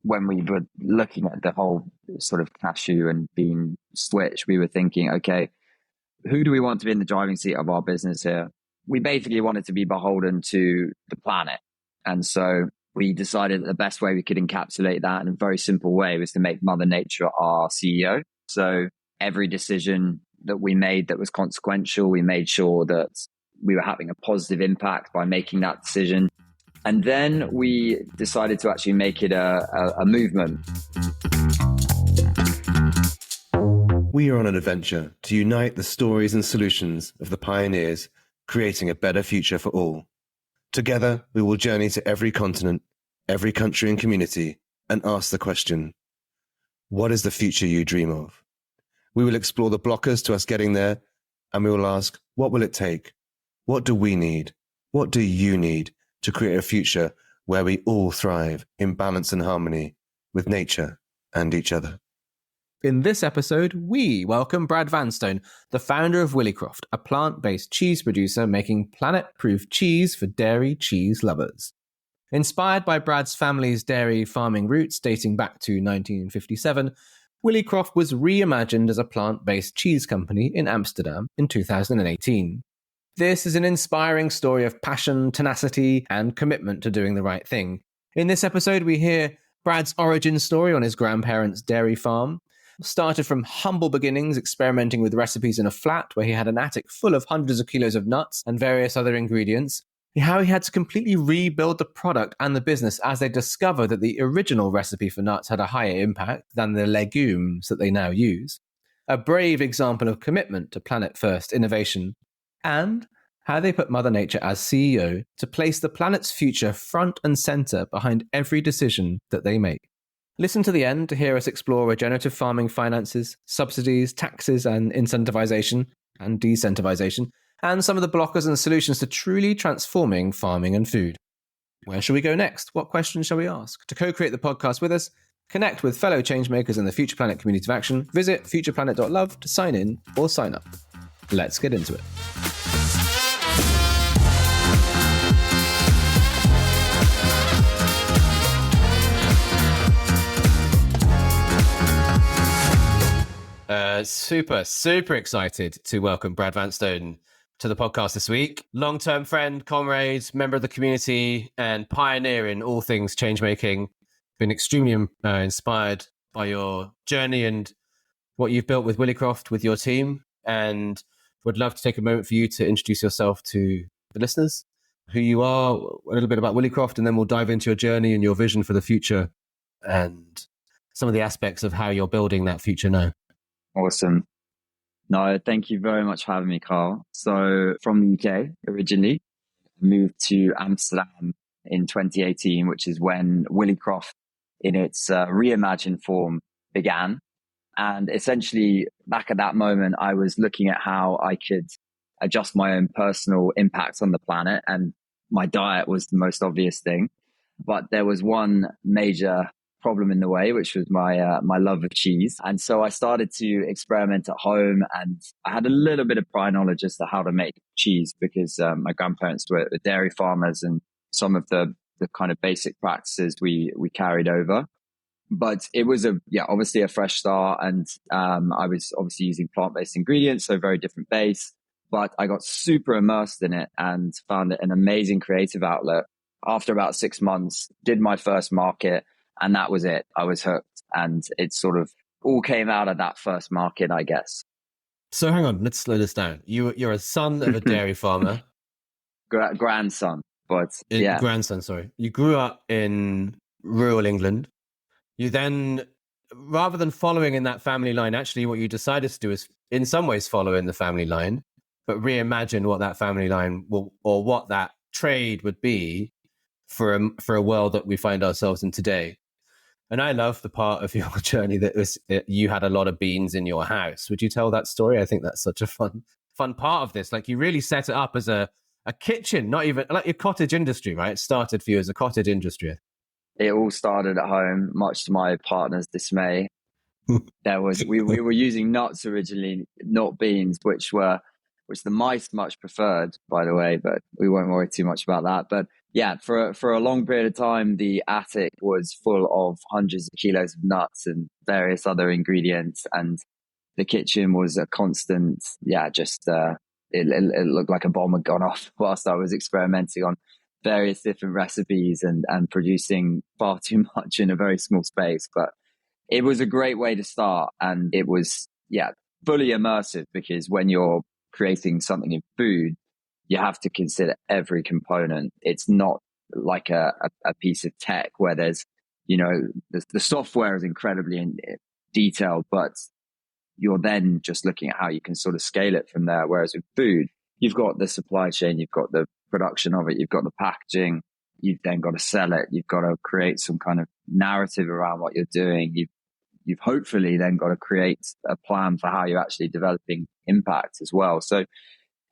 when we were looking at the whole sort of cashew and bean switch, we were thinking, okay, who do we want to be in the driving seat of our business here? We basically wanted to be beholden to the planet. And so we decided that the best way we could encapsulate that in a very simple way was to make Mother Nature our CEO. So every decision that we made that was consequential, we made sure that we were having a positive impact by making that decision. And then we decided to actually make it a movement. We are on an adventure to unite the stories and solutions of the pioneers, creating a better future for all. Together, we will journey to every continent, every country and community, and ask the question, what is the future you dream of? We will explore the blockers to us getting there, and we will ask, what will it take? What do we need? What do you need to create a future where we all thrive in balance and harmony with nature and each other? In this episode, we welcome Brad Vanstone, the founder of Willicroft, a plant-based cheese producer making planet-proof cheese for dairy cheese lovers. Inspired by Brad's family's dairy farming roots dating back to 1957, Willicroft was reimagined as a plant-based cheese company in Amsterdam in 2018. This is an inspiring story of passion, tenacity, and commitment to doing the right thing. In this episode, we hear Brad's origin story on his grandparents' dairy farm. Started from humble beginnings, experimenting with recipes in a flat where he had an attic full of hundreds of kilos of nuts and various other ingredients. How he had to completely rebuild the product and the business as they discovered that the original recipe for nuts had a higher impact than the legumes that they now use. A brave example of commitment to planet-first innovation. And how they put Mother Nature as CEO to place the planet's future front and center behind every decision that they make. Listen to the end to hear us explore regenerative farming finances, subsidies, taxes and incentivization and decentivization, and some of the blockers and solutions to truly transforming farming and food. Where shall we go next? What questions shall we ask? To co-create the podcast with us, connect with fellow changemakers in the Future Planet community of action, visit futureplanet.love to sign in or sign up. Let's get into it. Super excited to welcome Brad Vanstone to the podcast this week. Long-term friend, comrade, member of the community, and pioneer in all things change-making. Been extremely inspired by your journey and what you've built with Willicroft, with your team, and would love to take a moment for you to introduce yourself to the listeners, who you are, a little bit about Willicroft, and then we'll dive into your journey and your vision for the future and some of the aspects of how you're building that future now. Awesome. No, thank you very much for having me, Carl. So from the UK originally, moved to Amsterdam in 2018, which is when Willicroft in its reimagined form began. And essentially back at that moment, I was looking at how I could adjust my own personal impact on the planet. And my diet was the most obvious thing. But there was one major problem in the way, which was my love of cheese. And so I started to experiment at home, and I had a little bit of prior knowledge as to how to make cheese because my grandparents were dairy farmers, and some of the kind of basic practices we carried over. But it was obviously a fresh start, and I was obviously using plant-based ingredients, so very different base. But I got super immersed in it and found it an amazing creative outlet. After about 6 months, did my first market, and that was it. I was hooked, and it sort of all came out of that first market, I guess. So hang on, let's slow this down. You're a son of a dairy farmer. Grandson, but yeah. Grandson, sorry. You grew up in rural England. You then, rather than following in that family line, actually what you decided to do is in some ways follow in the family line, but reimagine what that family line will, or what that trade would be for a world that we find ourselves in today. And I love the part of your journey that you had a lot of beans in your house. Would you tell that story? I think that's such a fun part of this. Like, you really set it up as a kitchen, not even like your cottage industry, right? It started for you as a cottage industry. It all started at home, much to my partner's dismay. We were using nuts originally, not beans, which the mice much preferred, by the way, but we won't worry too much about that. But yeah, for a long period of time, the attic was full of hundreds of kilos of nuts and various other ingredients, and the kitchen was a constant, yeah, just it looked like a bomb had gone off whilst I was experimenting on various different recipes and producing far too much in a very small space. But it was a great way to start, and it was, yeah, fully immersive, because when you're creating something in food, you have to consider every component. It's not like a piece of tech where there's, the software is incredibly detailed, but you're then just looking at how you can sort of scale it from there. Whereas with food, you've got the supply chain, you've got the production of it, you've got the packaging, you've then got to sell it, you've got to create some kind of narrative around what you're doing. You've hopefully then got to create a plan for how you're actually developing impact as well. So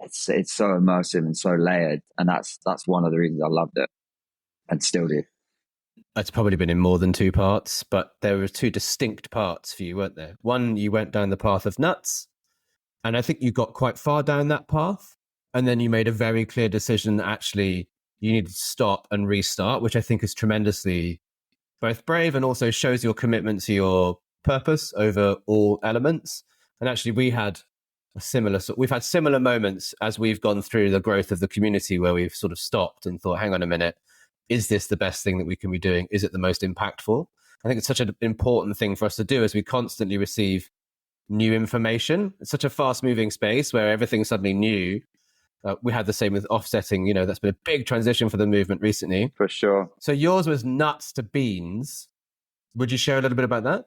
it's so immersive and so layered, and that's one of the reasons I loved it and still do. It's probably been in more than two parts, but there were two distinct parts for you, weren't there? One, you went down the path of nuts, and I think you got quite far down that path, and then you made a very clear decision that actually you needed to stop and restart, which I think is tremendously both brave and also shows your commitment to your purpose over all elements. And actually we've had similar moments as we've gone through the growth of the community where we've sort of stopped and thought, hang on a minute, is this the best thing that we can be doing? Is it the most impactful? I think it's such an important thing for us to do as we constantly receive new information. It's such a fast moving space where everything's suddenly new. We had the same with offsetting, that's been a big transition for the movement recently. For sure. So yours was nuts to beans. Would you share a little bit about that?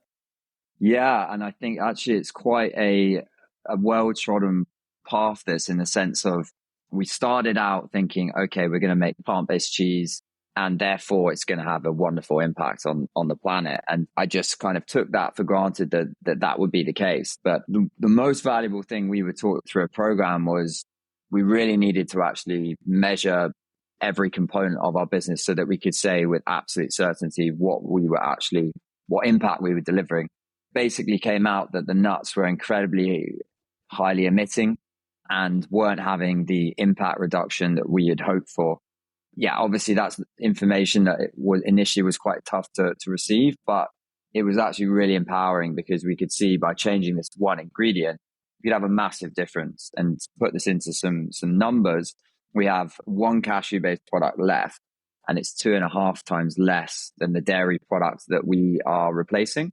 Yeah. And I think actually it's quite a well-trodden path, this, in the sense of we started out thinking, okay, we're going to make plant-based cheese, and therefore it's going to have a wonderful impact on the planet. And I just kind of took that for granted that would be the case. But the most valuable thing we were taught through a program was we really needed to actually measure every component of our business so that we could say with absolute certainty what impact we were delivering. Basically came out that the nuts were incredibly highly emitting and weren't having the impact reduction that we had hoped for. Yeah, obviously that's information that initially was quite tough to receive, but it was actually really empowering because we could see by changing this one ingredient, you'd have a massive difference. And to put this into some numbers, we have one cashew-based product left, and it's 2.5 times less than the dairy product that we are replacing.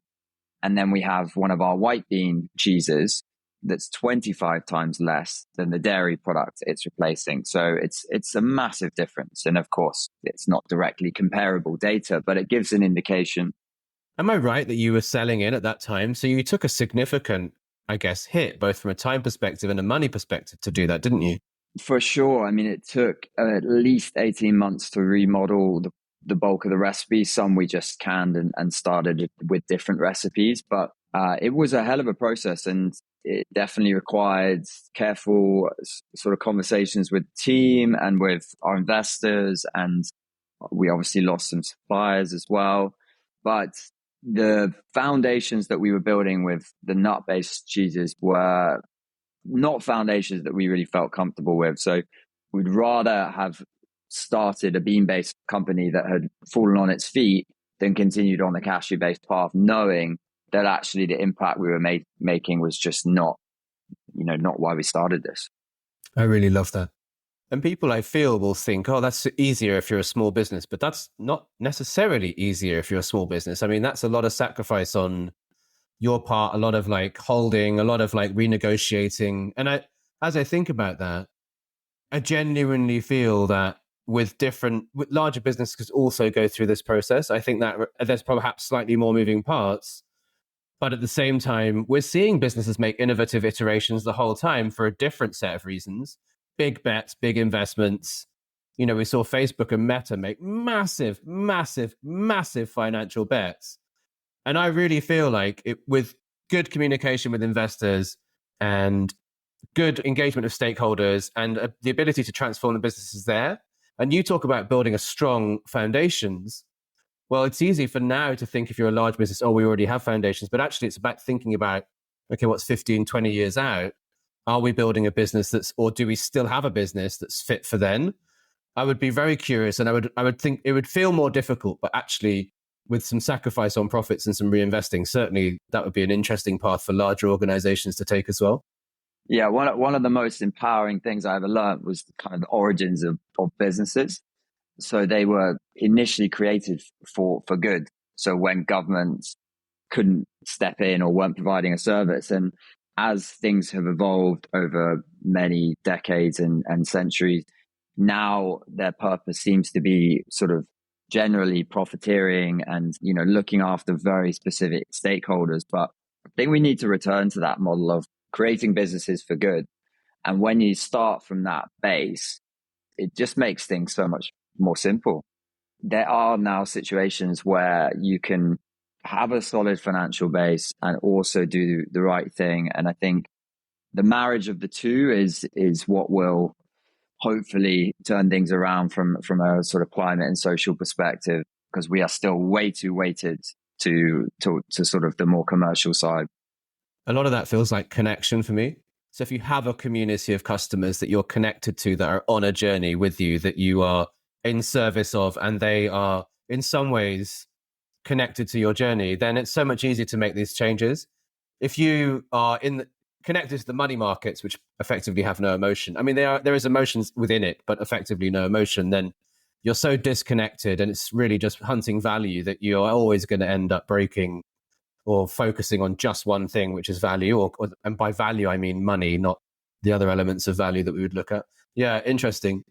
And then we have one of our white bean cheeses that's 25 times less than the dairy product it's replacing. So it's a massive difference. And of course, it's not directly comparable data, but it gives an indication. Am I right that you were selling in at that time? So you took a significant, I guess, hit, both from a time perspective and a money perspective to do that, didn't you? For sure. I mean, it took at least 18 months to remodel the bulk of the recipes. Some we just canned and started with different recipes, but it was a hell of a process, and it definitely required careful sort of conversations with the team and with our investors. And we obviously lost some suppliers as well. But the foundations that we were building with the nut-based cheeses were not foundations that we really felt comfortable with. So we'd rather have started a bean-based company that had fallen on its feet than continued on the cashew-based path, knowing that actually the impact we were making was just not why we started this. I really love that. And people, I feel, will think, oh, that's easier if you're a small business, but that's not necessarily easier if you're a small business. I mean, that's a lot of sacrifice on your part, a lot of like holding, a lot of like renegotiating. And as I think about that, I genuinely feel that with larger businesses also go through this process. I think that there's perhaps slightly more moving parts, but at the same time, we're seeing businesses make innovative iterations the whole time for a different set of reasons. Big bets, big investments. We saw Facebook and Meta make massive, massive, massive financial bets. And I really feel like with good communication with investors and good engagement of stakeholders and the ability to transform the businesses there. And you talk about building a strong foundations. Well, it's easy for now to think if you're a large business, oh, we already have foundations, but actually it's about thinking about, okay, what's 15, 20 years out? Are we building a business or do we still have a business that's fit for then? I would be very curious, and I would think it would feel more difficult, but actually with some sacrifice on profits and some reinvesting, certainly that would be an interesting path for larger organizations to take as well. Yeah, one of the most empowering things I ever learned was the kind of the origins of businesses. So they were initially created for good. So when governments couldn't step in or weren't providing a service, and as things have evolved over many decades and centuries, now their purpose seems to be sort of generally profiteering and, you know, looking after very specific stakeholders. But I think we need to return to that model of creating businesses for good. And when you start from that base, it just makes things so much more simple. There are now situations where you can have a solid financial base and also do the right thing. And I think the marriage of the two is what will hopefully turn things around from a sort of climate and social perspective, because we are still way too weighted to sort of the more commercial side. A lot of that feels like connection for me. So if you have a community of customers that you're connected to, that are on a journey with you, that you are in service of, and they are in some ways connected to your journey, then it's so much easier to make these changes. If you are connected to the money markets, which effectively have no emotion, I mean, there is emotions within it, but effectively no emotion, then you're so disconnected, and it's really just hunting value that you're always going to end up breaking or focusing on just one thing, which is value, and by value, I mean money, not the other elements of value that we would look at. Yeah, interesting.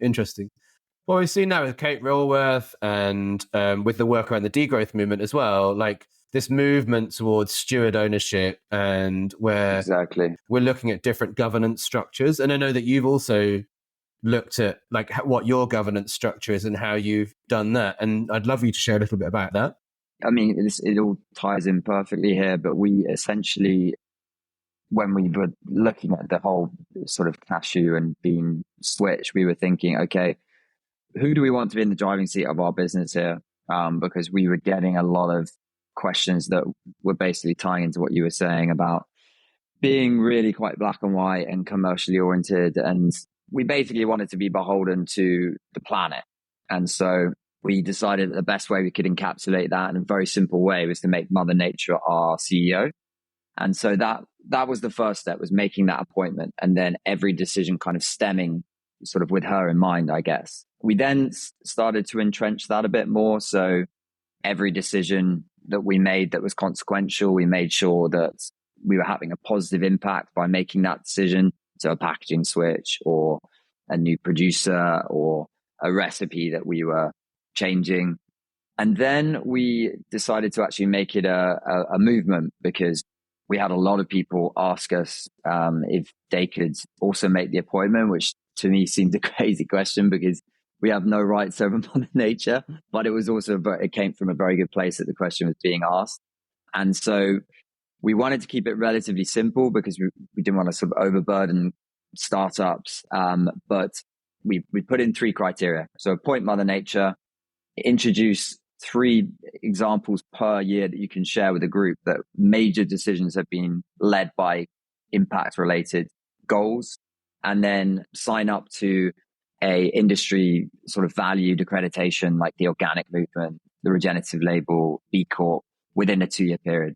Well, we've seen now with Kate Railworth and with the work around the degrowth movement as well, like this movement towards steward ownership, and where Exactly. we're looking at different governance structures. And I know that you've also looked at like what your governance structure is and how you've done that. And I'd love you to share a little bit about that. I mean, it all ties in perfectly here, but we essentially, when we were looking at the whole sort of cashew and bean switch, we were thinking, okay, who do we want to be in the driving seat of our business here? Because we were getting a lot of questions that were basically tying into what you were saying about being really quite black and white and commercially oriented. And we basically wanted to be beholden to the planet. And so we decided that the best way we could encapsulate that in a very simple way was to make Mother Nature our CEO. And so that was the first step, was making that appointment, and then every decision kind of stemming sort of with her in mind, I guess. We then started to entrench that a bit more. So every decision that we made that was consequential, we made sure that we were having a positive impact by making that decision. So a packaging switch, or a new producer, or a recipe that we were changing. And then we decided to actually make it a movement, because we had a lot of people ask us if they could also make the appointment, which to me seemed a crazy question, because we have no rights over Mother Nature. But it was also, it came from a very good place that the question was being asked. And so we wanted to keep it relatively simple, because we didn't want to sort of overburden startups. But we put in 3 criteria. So appoint Mother Nature, introduce 3 examples per year that you can share with the group that major decisions have been led by impact related goals, and then sign up to a industry sort of valued accreditation like the organic movement, the regenerative label, B Corp, within a 2-year period.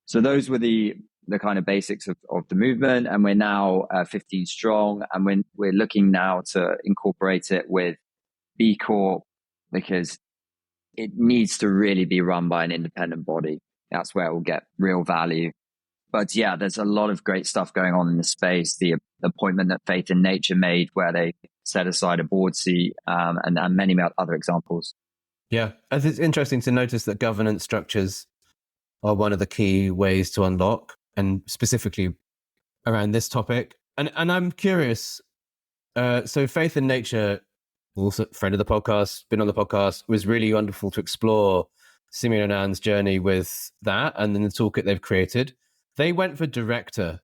So those were the kind of basics of the movement. And we're now 15 strong, and we're looking now to incorporate it with B Corp, because it needs to really be run by an independent body. That's where it will get real value. But yeah, there's a lot of great stuff going on in the space. The appointment that Faith in Nature made, where they set aside a board seat, and many other examples. Yeah, it's interesting to notice that governance structures are one of the key ways to unlock, and specifically around this topic. And I'm curious, so Faith in Nature, also friend of the podcast, been on the podcast, was really wonderful to explore Simeon and Anne's journey with that, and then the toolkit they've created. They went for director,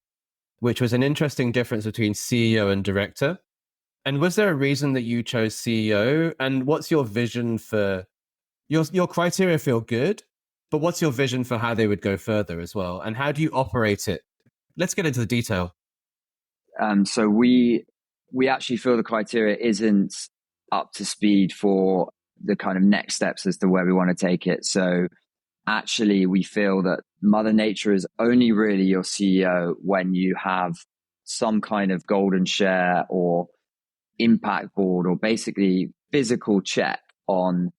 which was an interesting difference between CEO and director. And was there a reason that you chose CEO? And what's your vision for your criteria? Feel good, but what's your vision for how they would go further as well? And how do you operate it? Let's get into the detail. So we actually feel the criteria isn't up to speed for the kind of next steps as to where we want to take it. So actually, we feel that Mother Nature is only really your CEO when you have some kind of golden share or impact board or basically physical check on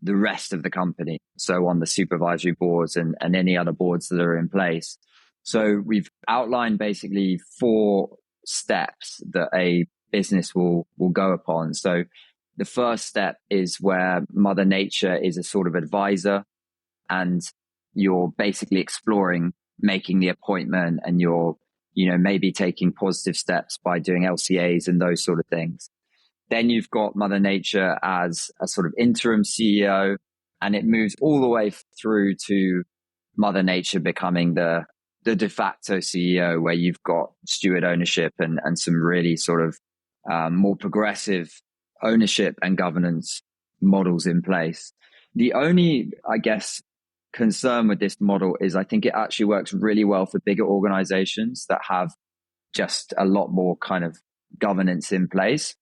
the rest of the company. So on the supervisory boards and any other boards that are in place. So we've outlined basically 4 steps that a business will go upon. So the first step is where Mother Nature is a sort of advisor, and you're basically exploring making the appointment, and you're, maybe taking positive steps by doing LCAs and those sort of things. Then you've got Mother Nature as a sort of interim CEO, and it moves all the way through to Mother Nature becoming the de facto CEO, where you've got steward ownership and some really sort of more progressive ownership and governance models in place. The only, I guess, concern with this model is I think it actually works really well for bigger organizations that have just a lot more kind of governance in place.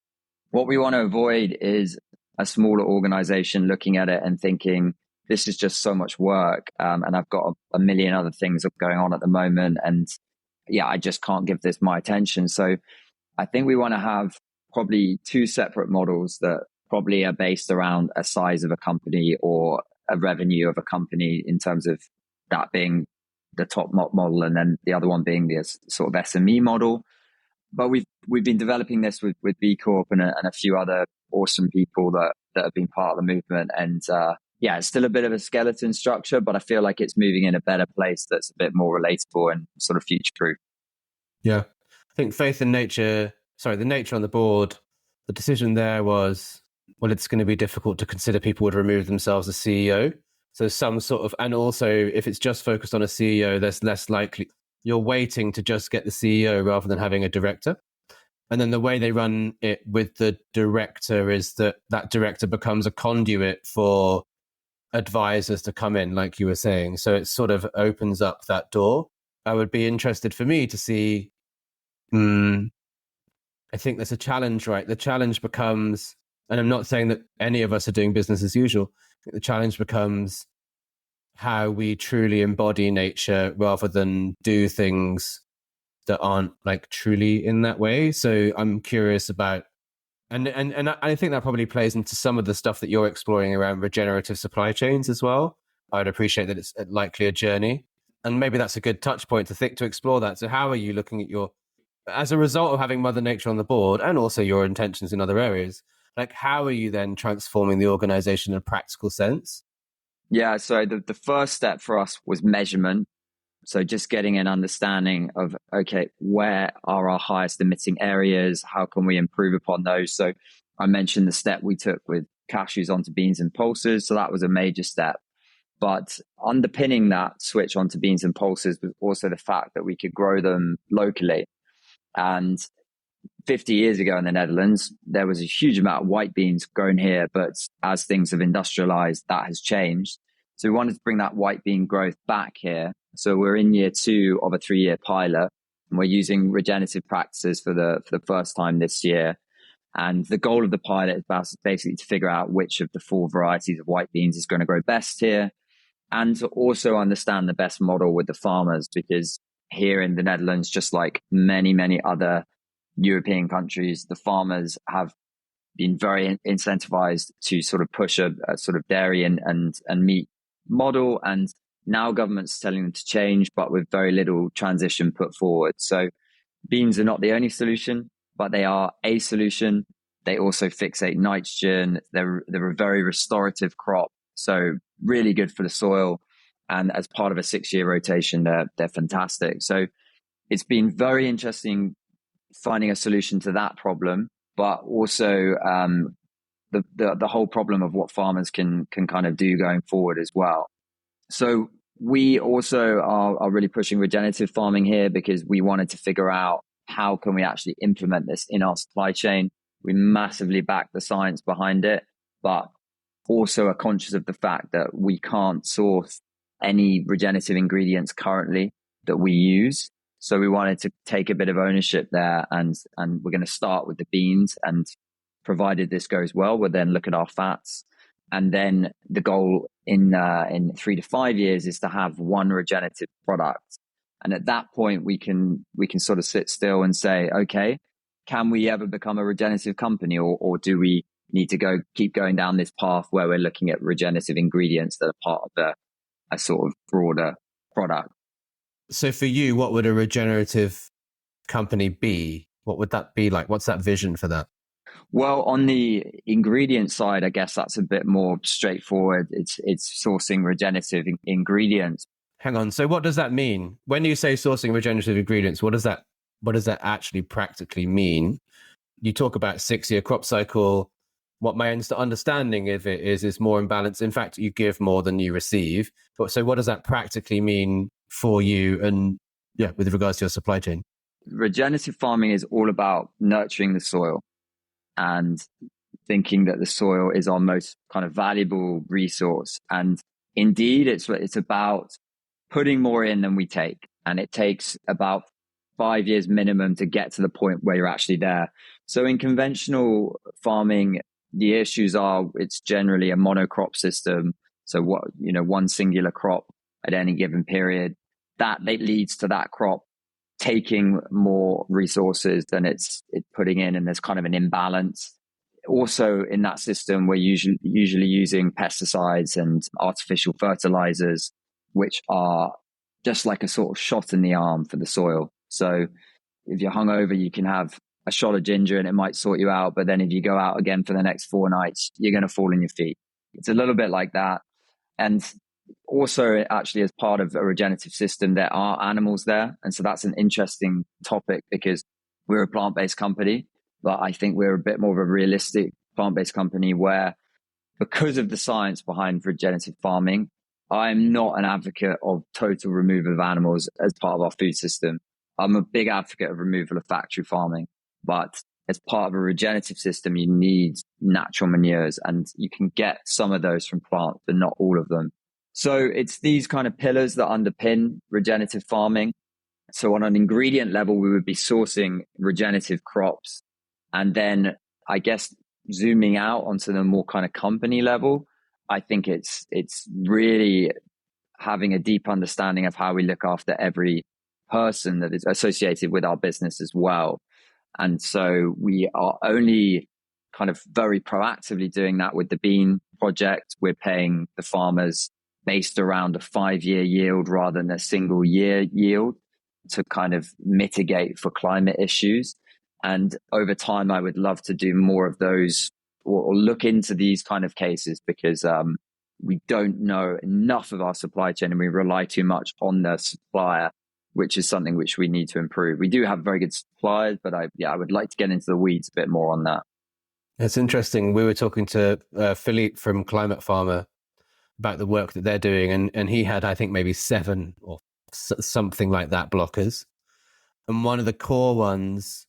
What we want to avoid is a smaller organization looking at it and thinking, this is just so much work. And I've got a million other things going on at the moment. And yeah, I just can't give this my attention. So I think we want to have probably 2 separate models that probably are based around a size of a company or a revenue of a company, in terms of that being the top model, and then the other one being the sort of SME model. But we've been developing this with B Corp and a few other awesome people that have been part of the movement. And yeah, it's still a bit of a skeleton structure, but I feel like it's moving in a better place that's a bit more relatable and sort of future proof. Yeah. I think the nature on the board, the decision there was, well, it's going to be difficult to consider people would remove themselves as CEO. So some sort of, and also if it's just focused on a CEO, there's less likely you're waiting to just get the CEO rather than having a director. And then the way they run it with the director is that director becomes a conduit for advisors to come in, like you were saying. So it sort of opens up that door. I would be interested for me to see, I think there's a challenge, right? The challenge becomes, and I'm not saying that any of us are doing business as usual, the challenge becomes how we truly embody nature rather than do things that aren't like truly in that way. So I'm curious about, and I think that probably plays into some of the stuff that you're exploring around regenerative supply chains as well. I'd appreciate that it's likely a journey, and maybe that's a good touch point to explore that. So how are you looking at as a result of having Mother Nature on the board and also your intentions in other areas, like how are you then transforming the organization in a practical sense? Yeah, so the first step for us was measurement. So just getting an understanding of, okay, where are our highest emitting areas? How can we improve upon those? So I mentioned the step we took with cashews onto beans and pulses. So that was a major step. But underpinning that switch onto beans and pulses was also the fact that we could grow them locally. And 50 years ago in the Netherlands, there was a huge amount of white beans grown here. But as things have industrialized, that has changed. So we wanted to bring that white bean growth back here. So we're in year 2 of a 3-year pilot, and we're using regenerative practices for the first time this year. And the goal of the pilot is basically to figure out which of the 4 varieties of white beans is going to grow best here, and to also understand the best model with the farmers, because here in the Netherlands, just like many, many other European countries, the farmers have been very incentivized to sort of push a sort of dairy and meat model. And now government's telling them to change, but with very little transition put forward. So beans are not the only solution, but they are a solution. They also fixate nitrogen. They're a very restorative crop. So really good for the soil. And as part of a 6-year rotation, they're fantastic. So it's been very interesting finding a solution to that problem, but also the whole problem of what farmers can kind of do going forward as well. So we also are really pushing regenerative farming here because we wanted to figure out how can we actually implement this in our supply chain. We massively back the science behind it, but also are conscious of the fact that we can't source any regenerative ingredients currently that we use. So we wanted to take a bit of ownership there, and we're going to start with the beans. And provided this goes well, we'll then look at our fats. And then the goal in 3 to 5 years is to have one regenerative product. And at that point, we can sort of sit still and say, okay, can we ever become a regenerative company, or do we need to keep going down this path where we're looking at regenerative ingredients that are part of a sort of broader product? So for you, what would a regenerative company be? What would that be like? What's that vision for that? Well, on the ingredient side, I guess that's a bit more straightforward. It's sourcing regenerative ingredients. Hang on. So what does that mean? When you say sourcing regenerative ingredients, what does that actually practically mean? You talk about 6-year crop cycle. What my understanding of it is more imbalance. In fact, you give more than you receive. But so what does that practically mean for you and with regards to your supply chain? Regenerative farming is all about nurturing the soil and thinking that the soil is our most kind of valuable resource. And indeed, it's about putting more in than we take. And it takes about 5 years minimum to get to the point where you're actually there. So in conventional farming, the issues are it's generally a monocrop system. So one singular crop at any given period, that leads to that crop taking more resources than it's putting in, and there's kind of an imbalance. Also in that system, we're usually using pesticides and artificial fertilizers, which are just like a sort of shot in the arm for the soil. So if you're hungover, you can have a shot of ginger and it might sort you out. But then if you go out again for the next 4 nights, you're going to fall on your feet. It's a little bit like that. And also, actually, as part of a regenerative system, there are animals there. And so that's an interesting topic because we're a plant-based company, but I think we're a bit more of a realistic plant-based company where, because of the science behind regenerative farming, I'm not an advocate of total removal of animals as part of our food system. I'm a big advocate of removal of factory farming, but as part of a regenerative system, you need natural manures, and you can get some of those from plants, but not all of them. So it's these kind of pillars that underpin regenerative farming. So on an ingredient level, we would be sourcing regenerative crops. And then I guess zooming out onto the more kind of company level, I think it's really having a deep understanding of how we look after every person that is associated with our business as well. And so we are only kind of very proactively doing that with the bean project. We're paying the farmers based around a 5-year yield rather than a single year yield to kind of mitigate for climate issues. And over time, I would love to do more of those or look into these kind of cases because we don't know enough of our supply chain and we rely too much on the supplier, which is something which we need to improve. We do have very good suppliers, but I would like to get into the weeds a bit more on that. It's interesting. We were talking to Philippe from Climate Farmer about the work that they're doing, and he had, I think, maybe 7 or something like that blockers. And one of the core ones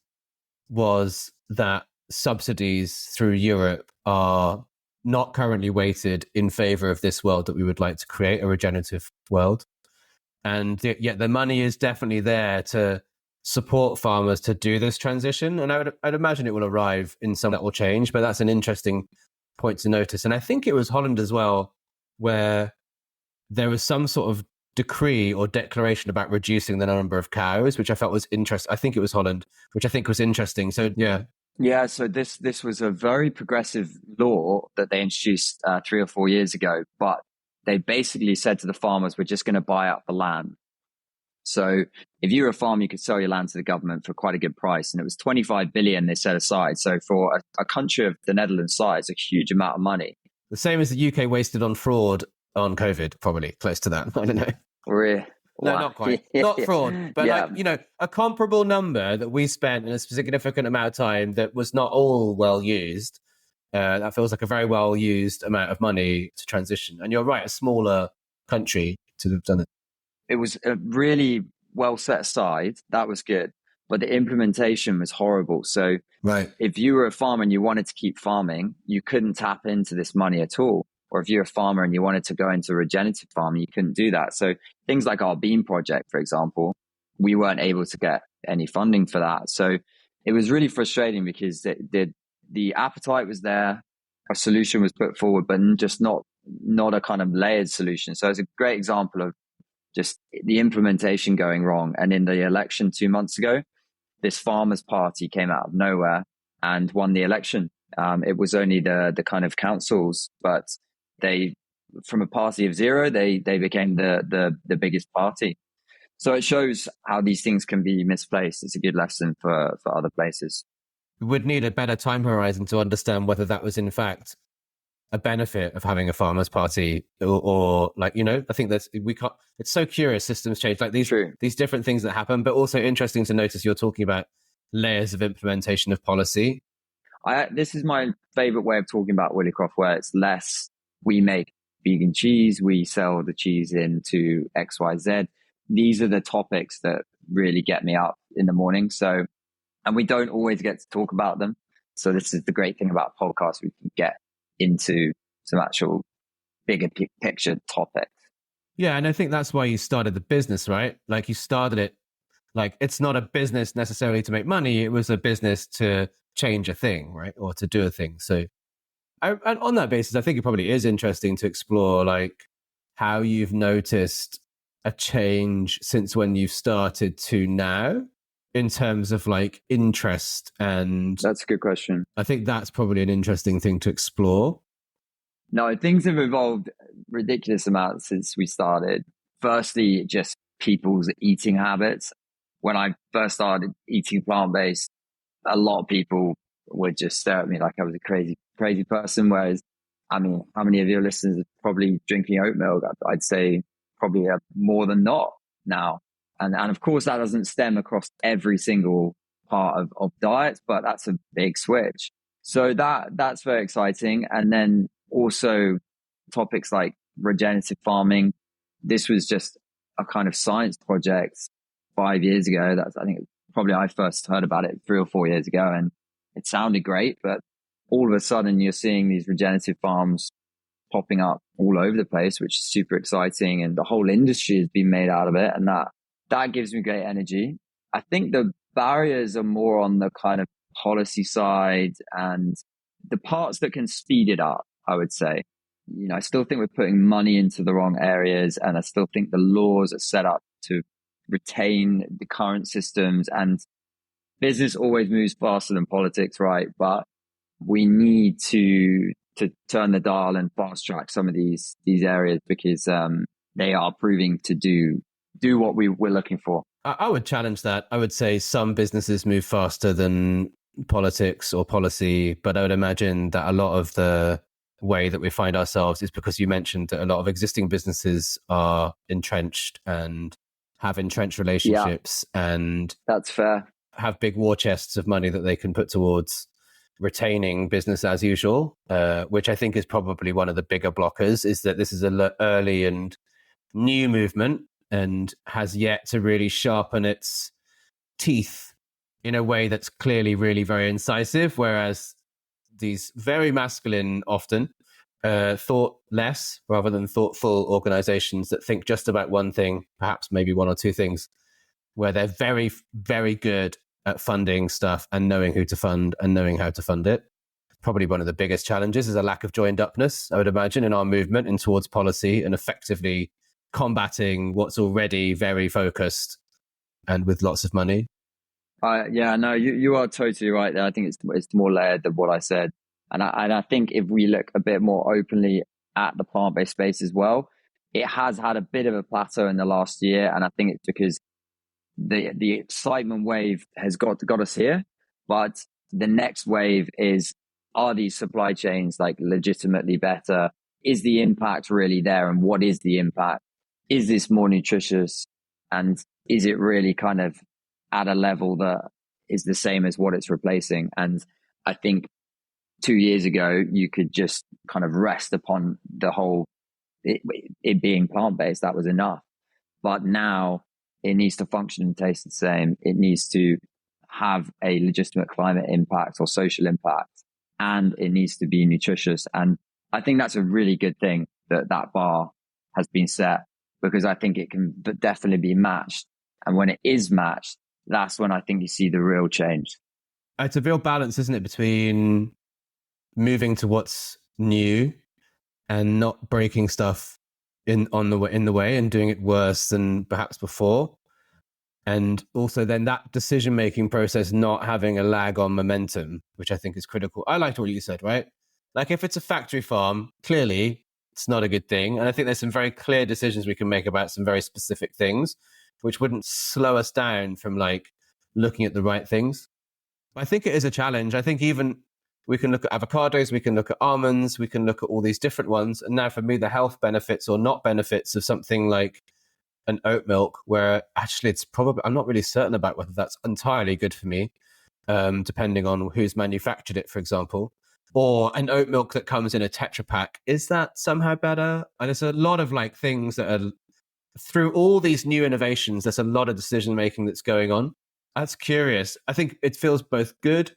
was that subsidies through Europe are not currently weighted in favor of this world that we would like to create, a regenerative world. And yet the money is definitely there to support farmers to do this transition. And I'd imagine it will arrive in some that will change, but that's an interesting point to notice. And I think it was Holland as well, where there was some sort of decree or declaration about reducing the number of cows, which I felt was interesting. I think it was Holland, which I think was interesting. So, yeah. Yeah, so this was a very progressive law that they introduced 3 or 4 years ago, but they basically said to the farmers, we're just going to buy up the land. So if you were a farm, you could sell your land to the government for quite a good price. And it was 25 billion they set aside. So for a country of the Netherlands size, a huge amount of money. The same as the UK wasted on fraud on COVID, probably close to that. I don't know. Really? No, Wow. not quite. Not fraud, but Yeah. a comparable number that we spent in a significant amount of time that was not all well used. That feels like a very well used amount of money to transition. And you're right, a smaller country to have done it. It was really well set aside. That was good. But the implementation was horrible. So Right. if you were a farmer and you wanted to keep farming, you couldn't tap into this money at all. Or if you're a farmer and you wanted to go into regenerative farming, you couldn't do that. So things like our bean project, for example, we weren't able to get any funding for that. So it was really frustrating because the the appetite was there, a solution was put forward, but just not a kind of layered solution. So it's a great example of just the implementation going wrong. And in the election 2 months ago, this farmers party came out of nowhere and won the election. It was only the kind of councils, but they, from a party of zero, they became the biggest party. So it shows how these things can be misplaced. It's a good lesson for other places. We would need a better time horizon to understand whether that was in fact a benefit of having a farmers party or like, I think it's so curious. Systems change, like these different things that happen, but also interesting to notice you're talking about layers of implementation of policy. This is my favorite way of talking about Willicroft, where it's less, we make vegan cheese, we sell the cheese into XYZ. These are the topics that really get me up in the morning. So, and we don't always get to talk about them. So this is the great thing about podcasts. We can get into some actual bigger picture topics. Yeah. And I think that's why you started the business, right? Like you started it, like it's not a business necessarily to make money. It was a business to change a thing, right? Or to do a thing. So and on that basis, I think it probably is interesting to explore like how you've noticed a change since when you started to now in terms of like interest. And that's a good question. I think that's probably an interesting thing to explore. No, things have evolved ridiculous amounts since we started. Firstly, just people's eating habits. When I first started eating plant-based, a lot of people would just stare at me like I was a crazy person. Whereas, I mean, how many of your listeners are probably drinking oat milk? I'd say probably more than not now. And of course, that doesn't stem across every single part of diets, but that's a big switch. So that's very exciting. And then also topics like regenerative farming. This was just a kind of science project 5 years ago. I think probably I first heard about it 3 or 4 years ago, and it sounded great, but all of a sudden you're seeing these regenerative farms popping up all over the place, which is super exciting. And the whole industry has been made out of it. And that gives me great energy. I think the barriers are more on the kind of policy side and the parts that can speed it up, I would say. I still think we're putting money into the wrong areas. And I still think the laws are set up to retain the current systems, and business always moves faster than politics, right? But we need to turn the dial and fast track some of these areas because they are proving to do what we're looking for. I would challenge that. I would say some businesses move faster than politics or policy, but I would imagine that a lot of the way that we find ourselves is because you mentioned that a lot of existing businesses are entrenched and have entrenched relationships, and that's fair, have big war chests of money that they can put towards retaining business as usual, which I think is probably one of the bigger blockers, is that this is an early and new movement and has yet to really sharpen its teeth in a way that's clearly really very incisive, whereas these very masculine, often thought less rather than thoughtful organizations that think just about one thing, perhaps maybe one or two things, where they're very, very good at funding stuff and knowing who to fund and knowing how to fund it. Probably one of the biggest challenges is a lack of joined upness, I would imagine, in our movement and towards policy and effectively combating what's already very focused and with lots of money. Yeah, no, you are totally right there. I think it's more layered than what I said. And I think if we look a bit more openly at the plant-based space as well, it has had a bit of a plateau in the last year. And I think it's because the excitement wave has got us here. But the next wave is, are these supply chains like legitimately better? Is the impact really there? And what is the impact? Is this more nutritious? And is it really kind of at a level that is the same as what it's replacing? And I think 2 years ago, you could just kind of rest upon the whole, it being plant-based, that was enough. But now it needs to function and taste the same. It needs to have a legitimate climate impact or social impact, and it needs to be nutritious. And I think that's a really good thing that bar has been set, because I think it can definitely be matched. And when it is matched, that's when I think you see the real change. It's a real balance, isn't it, between moving to what's new and not breaking stuff in the way and doing it worse than perhaps before. And also then that decision-making process not having a lag on momentum, which I think is critical. I liked what you said, right? Like if it's a factory farm, clearly it's not a good thing. And I think there's some very clear decisions we can make about some very specific things, which wouldn't slow us down from like looking at the right things. I think it is a challenge. I think even we can look at avocados, we can look at almonds, we can look at all these different ones. And now for me, the health benefits or not benefits of something like an oat milk, where actually it's probably, I'm not really certain about whether that's entirely good for me, depending on who's manufactured it, for example, or an oat milk that comes in a Tetra Pak. Is that somehow better? And there's a lot of like things that are through all these new innovations. There's a lot of decision making that's going on. That's curious. I think it feels both good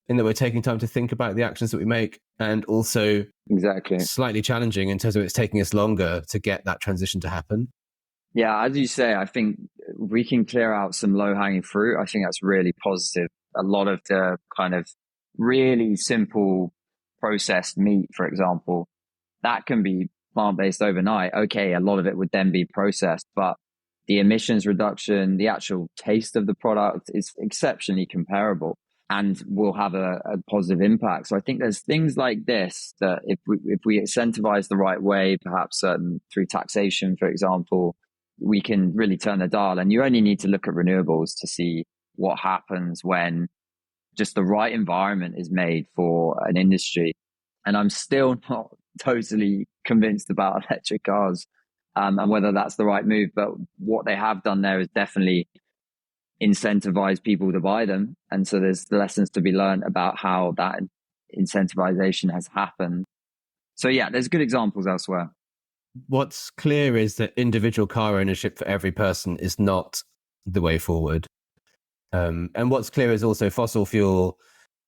in that we're taking time to think about the actions that we make, and also exactly slightly challenging in terms of it's taking us longer to get that transition to happen. Yeah, as you say, I think we can clear out some low-hanging fruit. I think that's really positive. A lot of the kind of really simple processed meat, for example, that can be plant-based overnight. Okay, a lot of it would then be processed, but the emissions reduction, the actual taste of the product is exceptionally comparable and will have a positive impact. So I think there's things like this that if we incentivize the right way, perhaps through taxation, for example, we can really turn the dial. And you only need to look at renewables to see what happens when just the right environment is made for an industry. And I'm still not totally convinced about electric cars and whether that's the right move. But what they have done there is definitely incentivize people to buy them. And so there's lessons to be learned about how that incentivization has happened. So yeah, there's good examples elsewhere. What's clear is that individual car ownership for every person is not the way forward. And what's clear is also fossil fuel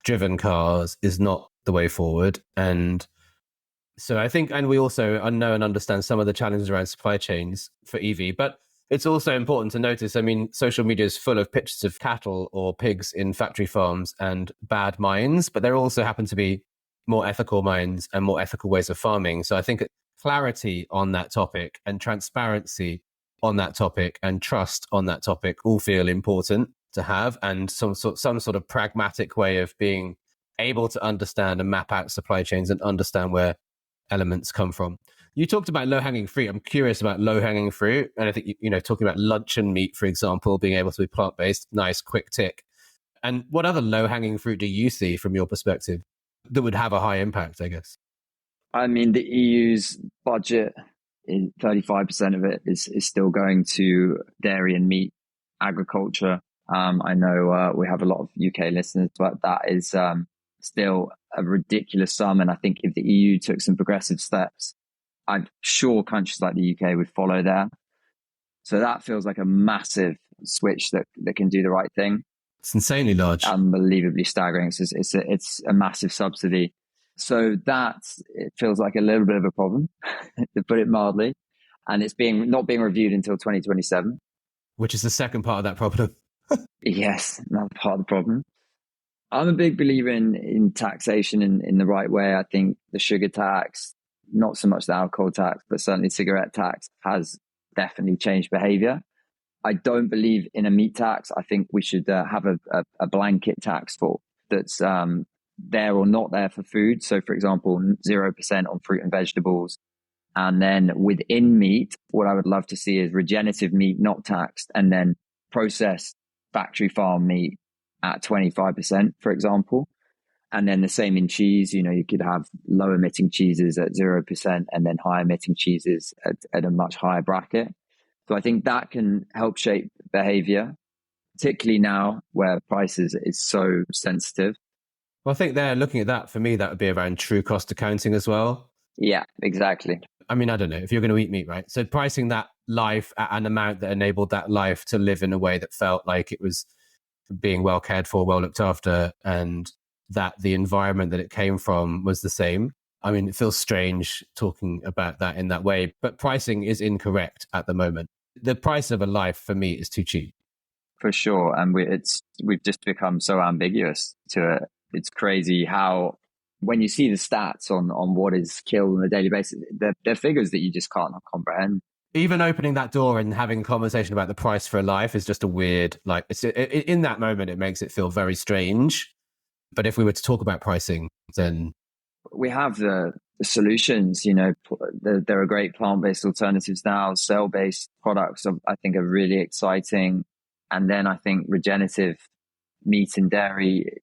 driven cars is not the way forward. And so I think, and we also know and understand some of the challenges around supply chains for EV, but it's also important to notice, I mean, social media is full of pictures of cattle or pigs in factory farms and bad mines, but there also happen to be more ethical mines and more ethical ways of farming. So I think clarity on that topic and transparency on that topic and trust on that topic all feel important to have, and some sort of pragmatic way of being able to understand and map out supply chains and understand where elements come from. You talked about low-hanging fruit. I'm curious about low-hanging fruit. And I think, talking about luncheon meat, for example, being able to be plant-based, nice, quick tick. And what other low-hanging fruit do you see from your perspective that would have a high impact, I guess? I mean, the EU's budget, 35% of it is still going to dairy and meat agriculture. I know we have a lot of UK listeners, but that is still a ridiculous sum. And I think if the EU took some progressive steps, I'm sure countries like the UK would follow there. So that feels like a massive switch that can do the right thing. It's insanely large. Unbelievably staggering. It's a massive subsidy. So it feels like a little bit of a problem, to put it mildly. And it's not being reviewed until 2027. Which is the second part of that problem. Yes, that's part of the problem. I'm a big believer in taxation in the right way. I think the sugar tax, not so much the alcohol tax, but certainly cigarette tax has definitely changed behavior. I don't believe in a meat tax. I think we should have a blanket tax that's there or not there for food. So, for example, 0% on fruit and vegetables. And then within meat, what I would love to see is regenerative meat not taxed, and then processed factory farm meat at 25%, for example. And then the same in cheese. You could have low emitting cheeses at 0% and then high emitting cheeses at a much higher bracket. So I think that can help shape behavior, particularly now where prices is so sensitive. Well, I think they're looking at that. For me, that would be around true cost accounting as well. Yeah, exactly. I mean, I don't know if you're going to eat meat, right? So pricing that life at an amount that enabled that life to live in a way that felt like it was being well cared for, well looked after, and that the environment that it came from was the same. I mean, it feels strange talking about that in that way, but pricing is incorrect at the moment. The price of a life for me is too cheap. For sure. And we've just become so ambiguous to it. It's crazy how when you see the stats on what is killed on a daily basis, they're figures that you just can't comprehend. Even opening that door and having a conversation about the price for a life is just a weird, like, in that moment, it makes it feel very strange. But if we were to talk about pricing, then we have the solutions. There are great plant-based alternatives now. Cell-based products I think are really exciting. And then I think regenerative meat and dairy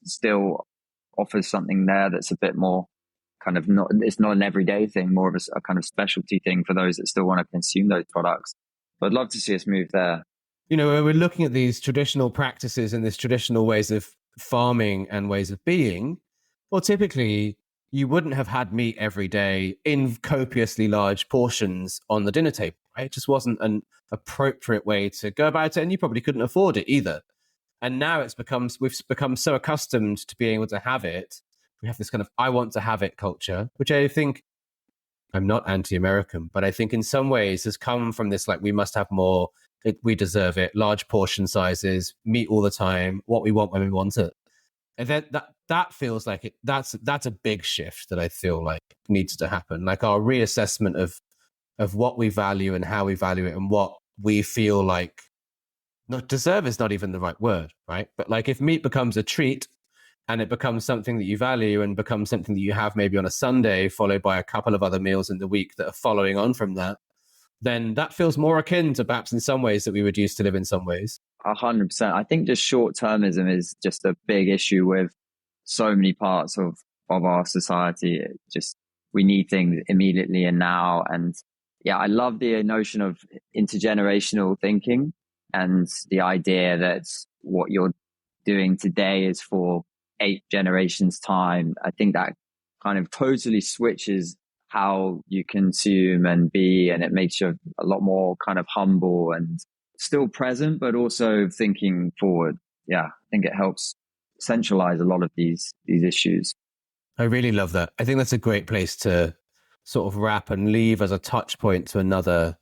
still offers something there that's a bit more kind of it's not an everyday thing, more of a kind of specialty thing for those that still want to consume those products. But I'd love to see us move there. We're looking at these traditional practices and these traditional ways of farming and ways of being. Well, typically you wouldn't have had meat every day in copiously large portions on the dinner table, right? It just wasn't an appropriate way to go about it, and you probably couldn't afford it either. And now we've become so accustomed to being able to have it. We have this kind of I want to have it culture, which I think, I'm not anti-American, but I think in some ways has come from this, like, we must have more, we deserve it, large portion sizes, meat all the time, what we want when we want it. And that feels like it. That's a big shift that I feel like needs to happen. Like our reassessment of what we value and how we value it and what we feel like. Not deserve is not even the right word, right? But like if meat becomes a treat and it becomes something that you value and becomes something that you have maybe on a Sunday, followed by a couple of other meals in the week that are following on from that, then that feels more akin to perhaps in some ways that we would used to live in some ways. 100%. I think just short-termism is just a big issue with so many parts of our society. We need things immediately and now. And yeah, I love the notion of intergenerational thinking and the idea that what you're doing today is for 8 generations time. I think that kind of totally switches how you consume and be, and it makes you a lot more kind of humble and still present, but also thinking forward. Yeah, I think it helps centralize a lot of these issues. I really love that. I think that's a great place to sort of wrap and leave as a touch point to another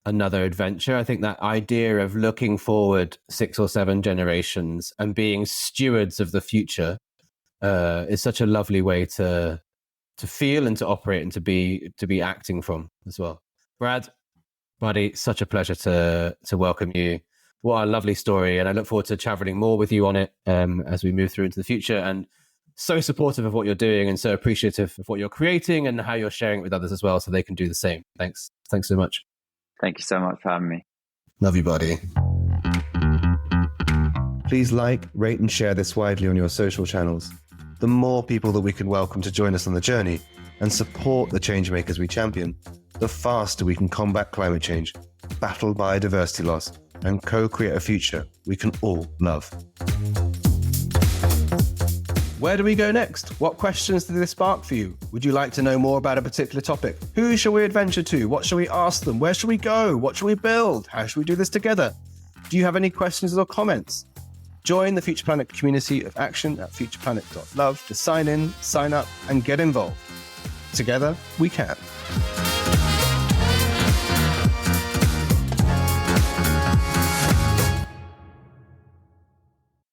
adventure. I think that idea of looking forward 6 or 7 generations and being stewards of the future is such a lovely way to feel and to operate and to be acting from as well. Brad, buddy, such a pleasure to welcome you. What a lovely story, and I look forward to traveling more with you on it as we move through into the future. And so supportive of what you're doing and so appreciative of what you're creating and how you're sharing it with others as well, so they can do the same. Thanks so much. Thank you so much for having me. Love you, buddy. Please like, rate, and share this widely on your social channels. The more people that we can welcome to join us on the journey and support the change makers we champion, the faster we can combat climate change, battle biodiversity loss, and co-create a future we can all love. Where do we go next? What questions did this spark for you? Would you like to know more about a particular topic? Who shall we adventure to? What shall we ask them? Where shall we go? What shall we build? How shall we do this together? Do you have any questions or comments? Join the Future Planet community of action at futureplanet.love to sign in, sign up, and get involved. Together, we can.